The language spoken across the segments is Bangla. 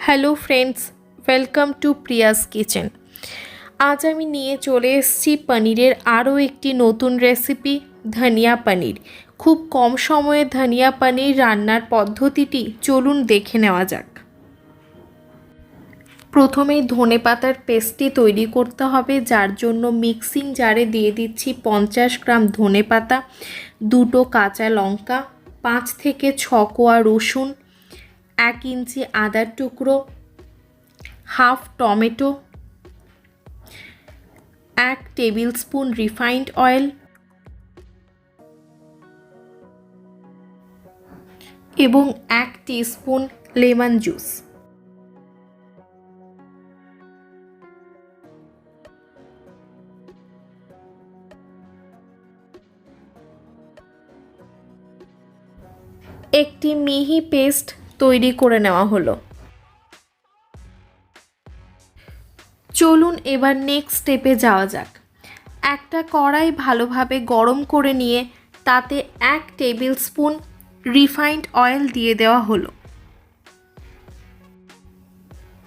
Hello friends, welcome to Prius kitchen. আজ আমি নিয়ে চলে এসেছি পনিরের আরও একটি নতুন রেসিপি, ধনিয়া পনির। খুব কম সময়ে ধনিয়া পনির রান্নার পদ্ধতিটি চলুন দেখে নেওয়া যাক। প্রথমেই ধনেপাতার পেস্টটি তৈরি করতে হবে, যার জন্য মিক্সিং জারে দিয়ে দিচ্ছি 50 গ্রাম ধনেপাতা, 2টো কাঁচা লঙ্কা, 5 থেকে 6 কোয়া রসুন, 1 ইঞ্চি আদার টুকরো, half tomato, 1 table spoon refined oil এবং 1 টিস্পুন লেমন জুস। একটি মিহি পেস্ট তৈরি করে নেওয়া হলো। চলুন এবার নেক্সট স্টেপে যাওয়া যাক। একটা কড়াই ভালোভাবে গরম করে নিয়ে তাতে 1 টেবিল স্পুন রিফাইন্ড অয়েল দিয়ে দেওয়া হলো।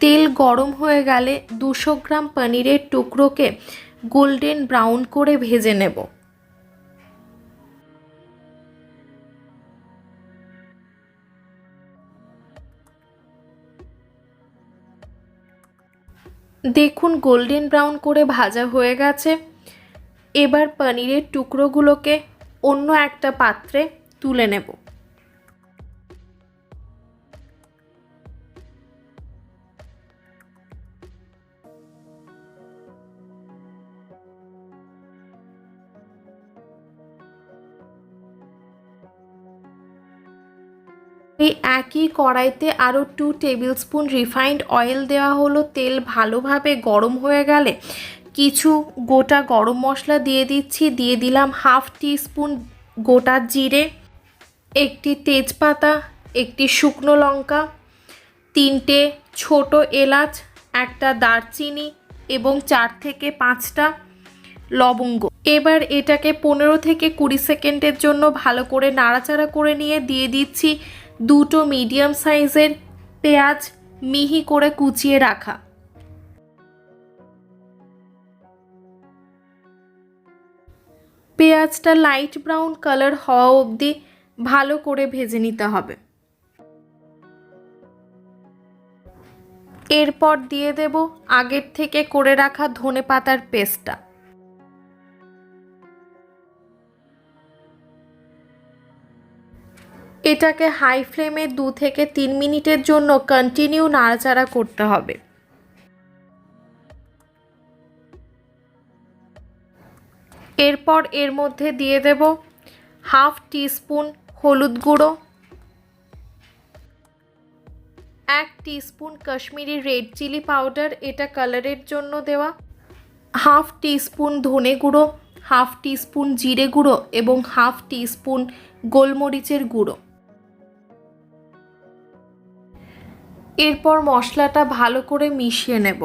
তেল গরম হয়ে গেলে 200 গ্রাম পনিরের টুকরোকে গোল্ডেন ব্রাউন করে ভেজে নেব। দেখুন গোল্ডেন ব্রাউন করে ভাজা হয়ে গেছে। এবার পনিরের টুকরোগুলোকে অন্য একটা পাত্রে তুলে নেব। এই একই কড়াইতে আরও 2 টেবিল স্পুন রিফাইন্ড অয়েল দেওয়া হলো। তেল ভালোভাবে গরম হয়ে গেলে কিছু গোটা গরম মশলা দিয়ে দিচ্ছি। দিয়ে দিলাম হাফ টিস্পুন গোটা জিরে, একটি তেজপাতা, একটি শুকনো লঙ্কা, 3টে ছোট এলাচ, একটা দারচিনি এবং 4 থেকে 5টা লবঙ্গ। এবার এটাকে 15 থেকে 20 সেকেন্ডের জন্য ভালো করে নাড়াচাড়া করে নিয়ে দিয়ে দিচ্ছি 2টো মিডিয়াম সাইজের পেঁয়াজ মিহি করে কুচিয়ে রাখা। পেঁয়াজটা লাইট ব্রাউন কালার হওয়া অবধি ভালো করে ভেজে নিতে হবে। এরপর দিয়ে দেব আগের থেকে করে রাখা ধনেপাতার পেস্টটা। এটাকে হাই ফ্লেমে 2 থেকে 3 মিনিটের জন্য কন্টিনিউ নাড়াচাড়া করতে হবে। এরপর এর মধ্যে দিয়ে দেব হাফ টিস্পুন হলুদ গুঁড়ো, 1 teaspoon Kashmiri red chilli powder, এটা কালারের জন্য দেওয়া, হাফ টিস্পুন ধনে গুঁড়ো, হাফ টিস্পুন জিরে গুঁড়ো এবং হাফ টিস্পুন গোলমরিচের গুঁড়ো। এরপর মশলাটা ভালো করে মিশিয়ে নেব।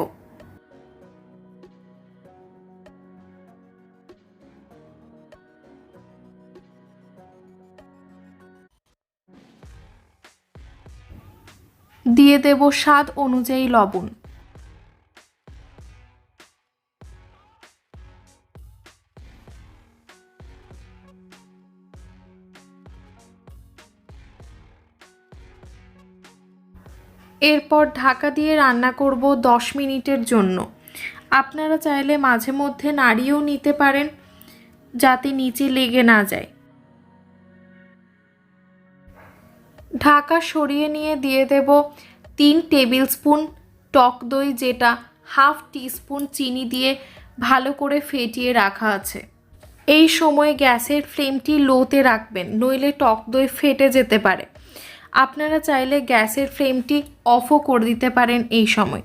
দিয়ে দেব স্বাদ অনুযায়ী লবণ। এরপর ঢাকা দিয়ে রান্না করব 10 মিনিটের জন্য। আপনারা চাইলে মাঝে মধ্যে নাড়িয়েও নিতে পারেন, যাতে নিচে লেগে না যায়। ঢাকা সরিয়ে নিয়ে দিয়ে দেব 3 টেবিল স্পুন টক দই, যেটা হাফ টিস্পুন চিনি দিয়ে ভালো করে ফেটিয়ে রাখা আছে। এই সময় গ্যাসের ফ্লেমটি লোতে রাখবেন, নইলে টক দই ফেটে যেতে পারে। আপনারা চাইলে গ্যাসের ফ্লেমটি অফও করে দিতে পারেন এই সময়।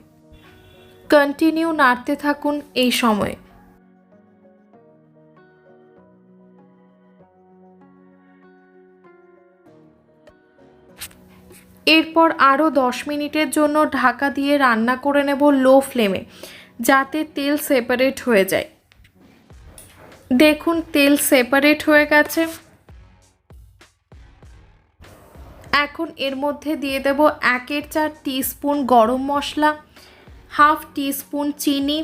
কন্টিনিউ নাড়তে থাকুন এই সময়ে। এরপর আরও 10 মিনিটের জন্য ঢাকা দিয়ে রান্না করে নেব লো ফ্লেমে, যাতে তেল সেপারেট হয়ে যায়। দেখুন তেল সেপারেট হয়ে গেছে। এখন এর মধ্যে দিয়ে দেব 1/4 টিস্পুন গরম মশলা, 1/2 টিস্পুন চিনি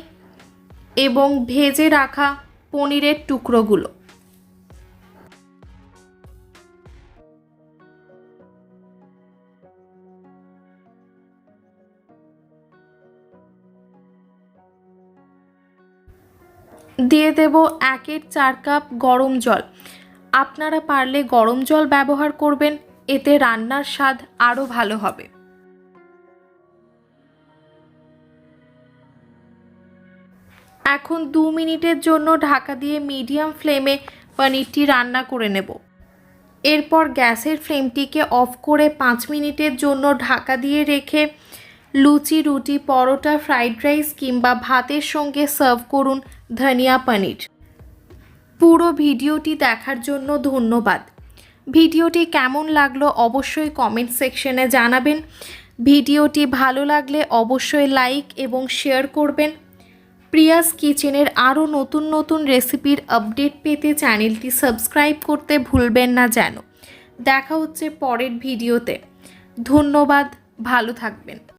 এবং ভেজে রাখা পনিরের টুকরোগুলো। দিয়ে দেব 1/4 কাপ গরম জল। আপনারা পারলে গরম জল ব্যবহার করবেন, এতে রান্নার স্বাদ আরও ভালো হবে। এখন 2 মিনিটের জন্য ঢাকা দিয়ে মিডিয়াম ফ্লেমে পনিরটি রান্না করে নেব। এরপর গ্যাসের ফ্লেমটিকে অফ করে 5 মিনিটের জন্য ঢাকা দিয়ে রেখে লুচি, রুটি, পরোটা, ফ্রাইড রাইস কিংবা ভাতের সঙ্গে সার্ভ করুন ধনিয়া পনির। পুরো ভিডিওটি দেখার জন্য ধন্যবাদ। ভিডিওটি কেমন লাগলো অবশ্যই কমেন্ট সেকশনে জানাবেন। ভিডিওটি ভালো লাগলে অবশ্যই লাইক এবং শেয়ার করবেন। প্রিয়াস কিচেনের আরও নতুন নতুন রেসিপির আপডেট পেতে চ্যানেলটি সাবস্ক্রাইব করতে ভুলবেন না যেন। দেখা হচ্ছে পরের ভিডিওতে। ধন্যবাদ, ভালো থাকবেন।